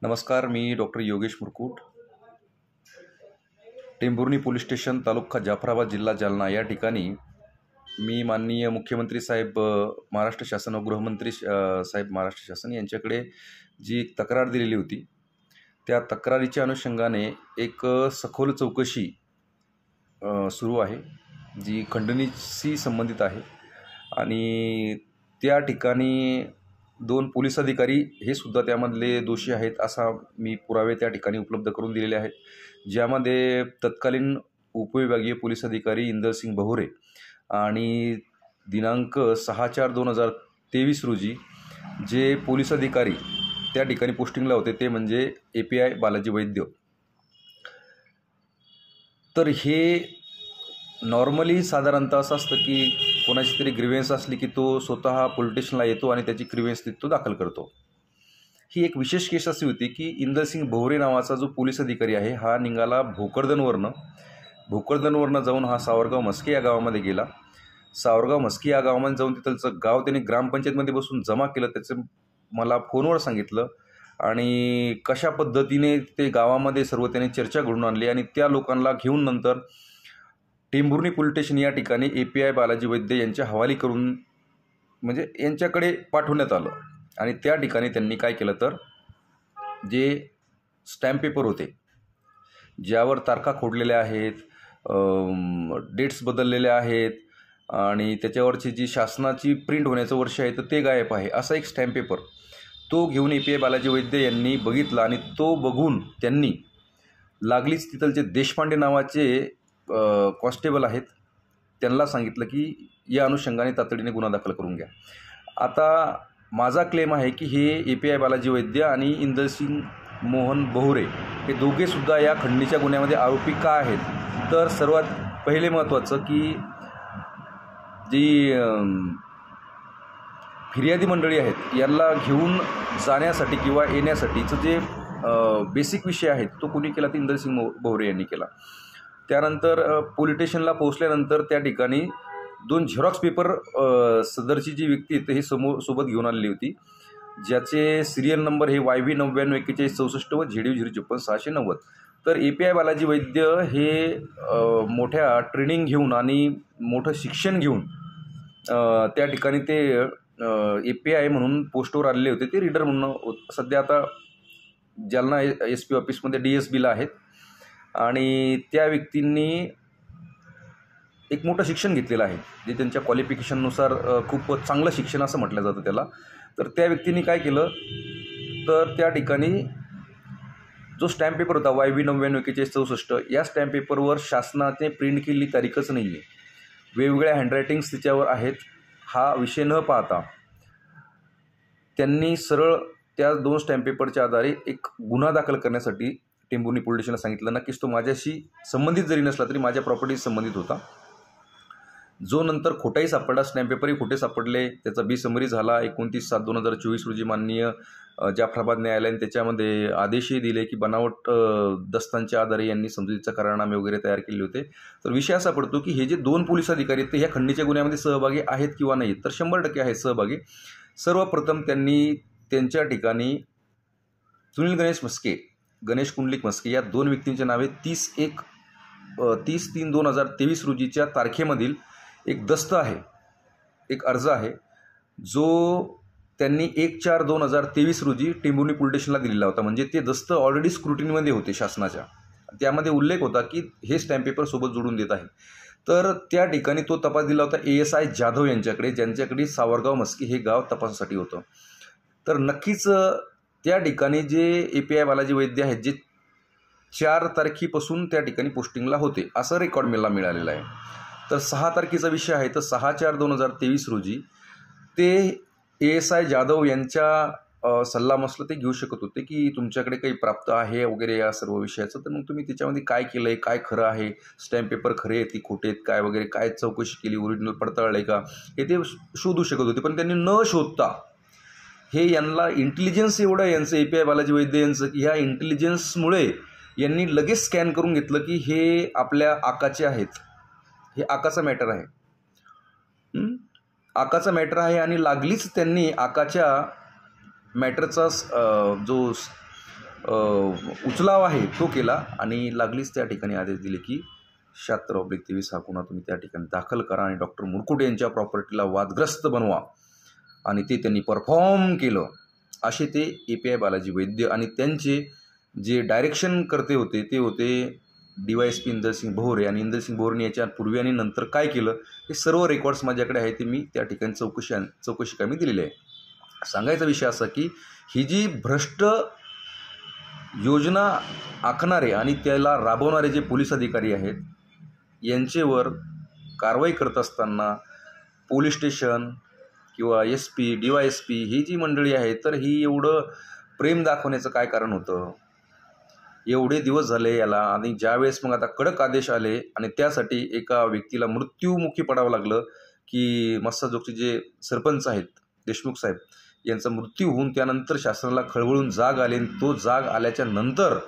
नमस्कार, मी doctor Yogesh Murkut. Tembhurni police station, taluka Jafrabad, जिल्हा जालना या ठिकाणी मी माननीय मुख्यमंत्री साहेब महाराष्ट्र शासन व गृहमंत्री साहेब महाराष्ट्र शासन यांच्याकडे जी तक्रार दिलेली होती, त्या तक्रारीच्या अनुषंगाने एक सखोल चौकशी सुरू आहे, जी खंडणीशी संबंधित आहे. आणि त्या ठिकाणी 2 पोलीस अधिकारी हे सुद्धा त्यामधले दोषी आहेत असा मी पुरावे त्या ठिकाणी उपलब्ध करून दिलेले आहेत, ज्यामध्ये तत्कालीन उपविभागीय पोलीस अधिकारी इंदरसिंग बहुरे आणि दिनांक 6/4/2023 रोजी जे पोलीस अधिकारी त्या ठिकाणी पोस्टिंगला होते ते म्हणजे API बालाजी वैद्य. तर हे नॉर्मली साधारणतः असं असतं की कोणाची तरी ग्रीवेन्स असली की तो स्वतः पोलीस स्टेशनला येतो आणि त्याची ग्रीवेन्स तो दाखल करतो. ही एक विशेष केस अशी होती की इंदरसिंग बहुरे नावाचा जो पोलीस अधिकारी आहे हा निघाला भोकरदनवरनं जाऊन हा सावरगाव म्हस्के या गावामध्ये गेला. सावरगाव म्हस्के या गावामध्ये जाऊन तिथलचं गाव त्याने ग्रामपंचायतमध्ये बसून जमा केलं. त्याचं मला फोनवर सांगितलं आणि कशा पद्धतीने ते गावामध्ये सर्व त्याने चर्चा घडून आणली आणि त्या लोकांना घेऊन नंतर टेंभुर्णी पोलीस स्टेशन या ठिकाणी API बालाजी वैद्य यांच्या हवाली करून म्हणजे यांच्याकडे पाठवण्यात आलं. आणि त्या ठिकाणी त्यांनी काय केलं तर जे स्टॅम्प पेपर होते ज्यावर तारखा खोडलेल्या आहेत, डेट्स बदललेल्या आहेत आणि त्याच्यावरची जी शासनाची प्रिंट होण्याचं वर्ष आहे तर ते गायब आहे असा एक स्टॅम्प पेपर तो घेऊन API बालाजी वैद्य यांनी बघितला. आणि तो बघून त्यांनी लागलीच तिथलचे देशपांडे नावाचे कॉन्स्टेबल आहेत त्यांना सांगितलं की या अनुषंगाने तातडीने गुन्हा दाखल करून घ्या. आता माझा क्लेम आहे की हे API बालाजी वैद्य आणि इंदरसिंग मोहन बहुरे हे दोघेसुद्धा या खंडणीच्या गुन्ह्यामध्ये आरोपी का आहेत. तर सर्वात पहिले महत्त्वाचं की जी फिर्यादी मंडळी आहेत यांना घेऊन जाण्यासाठी किंवा येण्यासाठीचं जे बेसिक विषय आहेत तो कोणी केला तर इंदरसिंग बहुरे यांनी केला. त्यानंतर पोलीस स्टेशनला पोहोचल्यानंतर त्या ठिकाणी 2 झेरॉक्स पेपर सदरची जी व्यक्ती आहे हे सोबत घेऊन आलेली होती, ज्याचे सिरियल नंबर हे YV 994164 व ZU 05690. तर API बालाजी वैद्य हे मोठ्या ट्रेनिंग घेऊन आणि मोठं शिक्षण घेऊन त्या ठिकाणी ते API म्हणून पोस्टवर आलेले होते. ते रीडर म्हणून सध्या आता जालना SP ऑफिसमध्ये DSBला आहेत. आणि त्या व्यक्तींनी एक मोठं शिक्षण घेतलेलं आहे जे त्यांच्या क्वालिफिकेशननुसार खूप चांगलं शिक्षण असं म्हटलं जातं त्याला. तर त्या व्यक्तींनी काय केलं तर त्या ठिकाणी जो स्टॅम्प पेपर होता YV 994164 या स्टॅम्प पेपरवर शासनाने प्रिंट केलेली तारीखच नाही आहे, वेगवेगळ्या हँडरायटिंग्स त्याच्यावर आहेत. हा विषय न पाहता त्यांनी सरळ त्या 2 स्टॅम्प पेपरच्या आधारे एक गुन्हा दाखल करण्यासाठी टेंभुर्णी पोलीस स्टेशनला सांगितलं. नक्कीच तो माझ्याशी संबंधित जरी नसला तरी माझ्या प्रॉपर्टीशी संबंधित होता. जो नंतर खोटाही सापडला, स्टॅम्प पेपरही खोटे सापडले, त्याचा समरी झाला. 29/7/2024 रोजी माननीय जाफराबाद न्यायालयाने त्याच्यामध्ये आदेशही दिले की बनावट दस्तांच्या आधारे यांनी समजुतीचे करारनामे वगैरे तयार केले होते. तर विषय असा पडतो की हे जे 2 पोलीस अधिकारी आहेत ते ह्या खंडणीच्या गुन्ह्यामध्ये सहभागी आहेत किंवा नाही, तर 100% आहेत सहभागी. सर्वप्रथम त्यांनी त्यांच्या ठिकाणी सुनील गणेश कुंडलिक म्हस्के या 2 व्यक्तींच्या नावे 30/3/2023 रोजीच्या तारखेमधील एक दस्त आहे, एक अर्ज आहे, जो त्यांनी 1/4/2023 रोजी टेंभुर्णी पोलीस स्टेशनला दिलेला होता. म्हणजे ते दस्त ऑलरेडी स्क्रुटिनीमध्ये होते शासनाच्या. त्यामध्ये उल्लेख होता की हे स्टॅम्प पेपर सोबत जोडून देत आहे. तर त्या ठिकाणी तो तपास दिला होता ASI जाधव यांच्याकडे, ज्यांच्याकडे सावरगाव म्हस्के हे गाव तपासासाठी होतं. तर नक्कीच त्या ठिकाणी जे API बालाजी वैद्य आहेत जे 4 तारखेपासून त्या ठिकाणी पोस्टिंगला होते असं रेकॉर्ड मला मिळालेलं आहे. तर 6 तारखेचा विषय आहे. तर 6/4/2023 रोजी ते ASI जाधव यांच्या सल्लामसलत ते घेऊ शकत होते की तुमच्याकडे काही प्राप्त आहे वगैरे या सर्व विषयाचं, तर मग तुम्ही त्याच्यामध्ये काय केलं आहे, काय खरं आहे, स्टॅम्प पेपर खरे आहेत की खोटे आहेत, काय वगैरे काय चौकशी केली, ओरिजिनल पडताळलं आहे का, हे ते शोधू शकत होते. पण त्यांनी न शोधता हे यांना इंटेलिजन्स एवढं यांचं API बालाजी वैद्य यांचं की ह्या इंटेलिजन्समुळे यांनी लगेच स्कॅन करून घेतलं की हे आपल्या आकाचे आहेत, हे आकाचा मॅटर आहे, आकाचा मॅटर आहे. आणि लागलीच त्यांनी आकाच्या मॅटरचा जो उचलाव आहे तो केला आणि लागलीच त्या ठिकाणी आदेश दिले की 76/23 हा गुन्हा तुम्ही त्या ठिकाणी दाखल करा आणि डॉक्टर मुरकुटे यांच्या प्रॉपर्टीला वादग्रस्त बनवा, आणि ते त्यांनी परफॉर्म केलं. असे ते API बालाजी वैद्य आणि त्यांचे जे डायरेक्शन करते होते ते होते DYSP इंदरसिंग भोरे. आणि इंदरसिंग भोरेने याच्या पूर्वी आणि नंतर काय केलं हे सर्व रेकॉर्ड्स माझ्याकडे आहे, ते मी त्या ठिकाणी चौकशी कामी दिलेली आहे. सांगायचा विषय असा की ही जी भ्रष्ट योजना आखणारे आणि त्याला राबवणारे जे पोलीस अधिकारी आहेत यांचेवर कारवाई करत असताना पोलीस स्टेशन किंवा SP DYSP ही जी मंडळी आहे तर ही एवढं प्रेम दाखवण्याचं काय कारण होतं? एवढे दिवस झाले याला, आणि ज्यावेळेस मग आता कडक आदेश आले आणि त्यासाठी एका व्यक्तीला मृत्युमुखी पडावं लागलं की मस्साजोगचे जे सरपंच आहेत देशमुख साहेब यांचा मृत्यू होऊन त्यानंतर शासनाला खळबळून जाग आले, आणि तो जाग आल्याच्या नंतर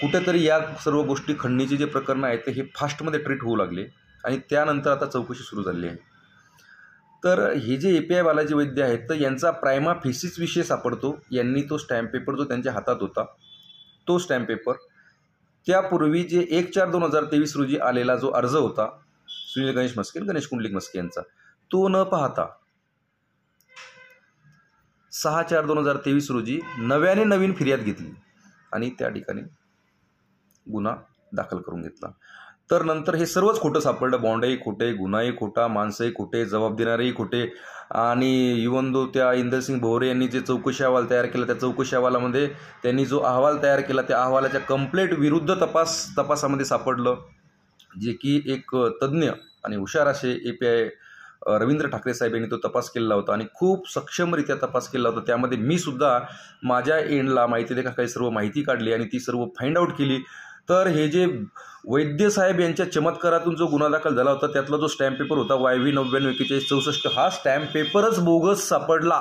कुठेतरी या सर्व गोष्टी खंडणीचे जे प्रकरणं आहेत ते हे फास्टमध्ये ट्रीट होऊ लागले आणि त्यानंतर आता चौकशी सुरू झाली आहे. तर हे जे API बालाजी वैद्य आहेत तर यांचा प्रायमा फेसिस विषय सापडतो. यांनी तो स्टॅम्प पेपर जो त्यांच्या हातात होता तो स्टॅम्प पेपर त्यापूर्वी जे 1/4/2023 रोजी आलेला जो अर्ज होता सुनील गणेश मस्के गणेश कुंडलिक मस्के यांचा, तो न पाहता 6/4/2023 रोजी नवीन फिर्याद घेतली आणि त्या ठिकाणी गुन्हा दाखल करून घेतला. तर नंतर हे सर्वच खोटं सापडलं. बॉन्डही खोटे, गुन्हाही खोटा, माणसंही खोटे, जबाब देणारेही खोटे. आणि इवन दो त्या इंदरसिंग भोरे यांनी जे चौकशी अहवाल तयार केला त्या चौकशी अहवालामध्ये त्यांनी जो अहवाल तयार केला त्या अहवालाच्या कंप्लेंट विरुद्ध तपासामध्ये सापडलं, जे की एक तज्ज्ञ आणि हुशार असे API रवींद्र ठाकरे साहेब यांनी तो तपास केलेला होता आणि खूप सक्षमरित्या तपास केला होता. त्यामध्ये मी सुद्धा माझ्या एंडला माहिती दे का काही सर्व माहिती काढली आणि ती सर्व फाइंड आउट केली. तर हे जे वैद्य साहेब यांच्या चमत्कारातून जो गुन्हा दाखल झाला होता त्यातला जो स्टॅम्प पेपर होता YV 994164 हा स्टॅम्प पेपरच बोगस सापडला.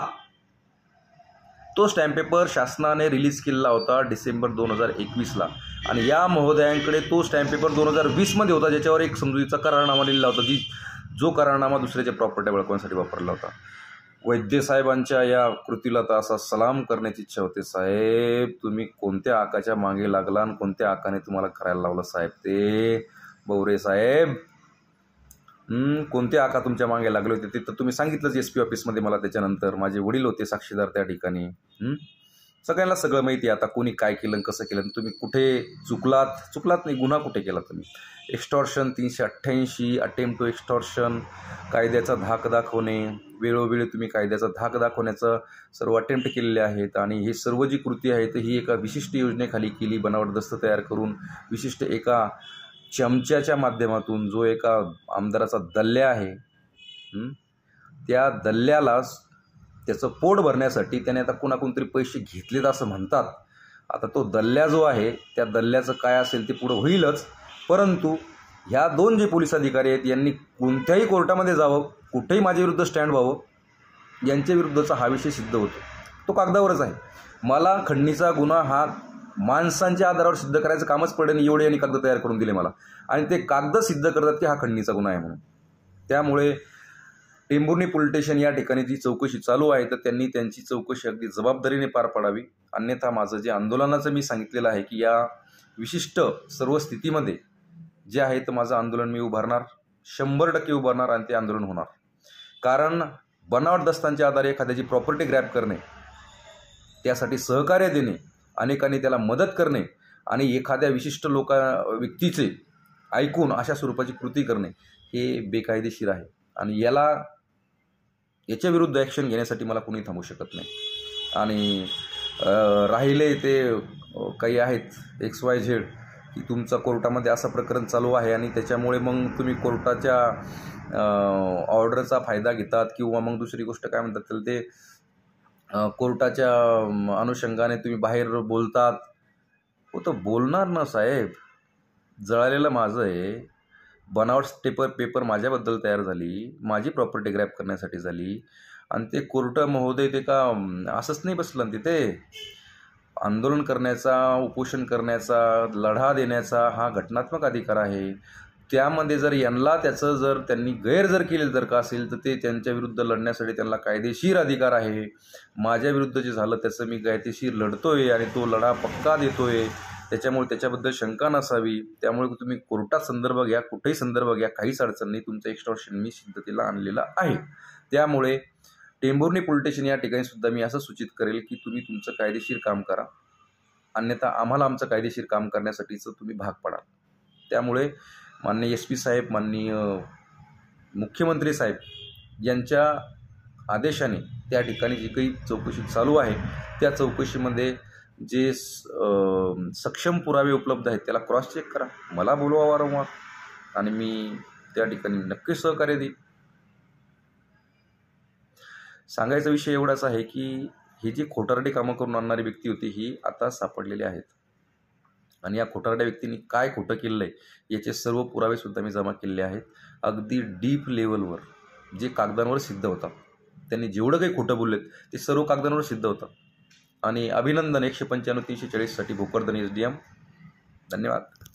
तो स्टॅम्प पेपर शासनाने रिलीज केलेला होता डिसेंबर 2021ला आणि या महोदयांकडे तो स्टॅम्प पेपर 2020मध्ये होता, ज्याच्यावर एक समजुतीचा करारनामा लिहिला होता, जो करारनामा दुसऱ्याच्या प्रॉपर्टी बळकवण्यासाठी वापरला होता. वैद्य साहेबांच्या या कृतीला तर असा सलाम करण्याची इच्छा होते. साहेब तुम्ही कोणत्या आकाच्या मागे लागला आणि कोणत्या आकाने तुम्हाला करायला लावलं साहेब? ते भोरे साहेब कोणते आका तुमच्या मागे लागले होते ते तर तुम्ही सांगितलंच SP ऑफिसमध्ये मला. त्याच्यानंतर माझे वडील होते साक्षीदार त्या ठिकाणी. सगळ्यांना सगळं माहिती आहे आता कोणी काय केलं कसं केलं. तुम्ही कुठे चुकलात नाही, गुन्हा कुठे केला तुम्ही? एक्स्टॉर्शन 388 अटेम्प्ट टू एक्स्टॉर्शन, कायद्याचा धाक दाखवणे, वेळोवेळी तुम्ही कायद्याचा धाक दाखवण्याचं सर्व अटेम्प्ट केलेले आहेत. आणि हे सर्व जी कृती आहे तर ही एका विशिष्ट योजनेखाली केली, बनावट दस्त तयार करून विशिष्ट एका चमच्याच्या माध्यमातून, जो एका आमदाराचा दल्ल्या आहे त्या दल्ल्याला त्याचं पोट भरण्यासाठी त्याने आता कोणाकोणतरी पैसे घेतलेत असं म्हणतात. आता तो दल्ल्या जो आहे त्या दल्ल्याचं काय असेल ते पुढं होईलच, परंतु ह्या दोन जे पोलीस अधिकारी आहेत यांनी कोणत्याही कोर्टामध्ये जावं, कुठेही माझ्या विरुद्ध स्टँड व्हावं, यांच्या विरुद्धचा हा विषय सिद्ध होतो. तो कागदावरच आहे. मला खंडणीचा गुन्हा हा माणसांच्या आधारावर सिद्ध करायचं कामच पडेल. एवढे यांनी कागद तयार करून दिले मला आणि ते कागद सिद्ध करतात की हा खंडणीचा गुन्हा आहे म्हणून. त्यामुळे टेंभुर्णी पोलीस स्टेशन या ठिकाणी जी चौकशी चालू आहे तर त्यांनी त्यांची चौकशी अगदी जबाबदारीने पार पाडावी. अन्यथा माझं जे आंदोलनाचं मी सांगितलेलं आहे की या विशिष्ट सर्व स्थितीमध्ये जे आहे तर माझं आंदोलन मी उभारणार, 100% उभारणार आणि ते आंदोलन होणार. कारण बनावट दस्तांच्या आधारे एखाद्याची प्रॉपर्टी ग्रॅब करणे, त्यासाठी सहकार्य देणे, अनेकांनी त्याला मदत करणे आणि एखाद्या विशिष्ट व्यक्तीचे ऐकून अशा स्वरूपाची कृती करणे हे बेकायदेशीर आहे आणि याच्या विरुद्ध ॲक्शन घेण्यासाठी मला कोणी थांबवू शकत नाही. आणि राहिले ते काही आहेत XYZ की तुमचा कोर्टामध्ये असं प्रकरण चालू आहे आणि त्याच्यामुळे मग तुम्ही कोर्टाच्या ऑर्डरचा फायदा घेतात किंवा मग दुसरी गोष्ट काय म्हणतात त्याला ते कोर्टाच्या अनुषंगाने तुम्ही बाहेर बोलतात. हो तर बोलणार ना साहेब, जळालेलं माझं आहे. बनावट पेपर माझ्याबद्दल तयार झाली, माझी प्रॉपर्टी ग्रॅब करण्यासाठी झाली आणि ते कोर्ट महोदय ते का असंच नाही बसलं तिथे. आंदोलन करण्याचा, उपोषण करण्याचा, लढा देण्याचा हा घटनात्मक अधिकार आहे. त्यामध्ये जर यांना त्याचं जर त्यांनी गैर जर केले जर का असेल तर ते त्यांच्या विरुद्ध लढण्यासाठी त्यांना कायदेशीर अधिकार आहे. माझ्या विरुद्ध जे झालं त्याचं मी कायदेशीर लढतोय आणि तो लढा पक्का देतोय, त्याच्यामुळे त्याच्याबद्दल शंका नसावी. त्यामुळे तुम्ही कोर्टात संदर्भ घ्या, कुठेही संदर्भ घ्या, काहीच अडचण नाही. तुमचं एक्स्टॉर्शन मी सिद्धतेला आणलेलं आहे. त्यामुळे टेंभुर्णी पोलीस स्टेशन या ठिकाणी सुद्धा मी असं सूचित करेल की तुम्ही तुमचं कायदेशीर काम करा, अन्यथा आम्हाला आमचं कायदेशीर काम करण्यासाठीचं तुम्ही भाग पडा. त्यामुळे माननीय SP साहेब, माननीय मुख्यमंत्री साहेब यांच्या आदेशाने त्या ठिकाणी जी काही चौकशी चालू आहे त्या चौकशीमध्ये जे सक्षम पुरावे उपलब्ध आहेत त्याला क्रॉस चेक करा, मला बोलवा वारंवार आणि मी त्या ठिकाणी नक्कीच सहकार्य देईन. सांगायचा विषय एवढाच आहे की ही जी खोटारडी कामं करून आणणारी व्यक्ती होती ही आता सापडलेली आहेत आणि या खोटारड्या व्यक्तींनी काय खोटं केलेलं आहे याचे सर्व पुरावे सुद्धा मी जमा केलेले आहेत. अगदी डीप लेवलवर जे कागदांवर सिद्ध होतात, त्यांनी जेवढं काही खोटं बोललेत ते सर्व कागदांवर सिद्ध होतं. आणि अभिनंदन 195-340 साठी भोकरदन SDM. धन्यवाद.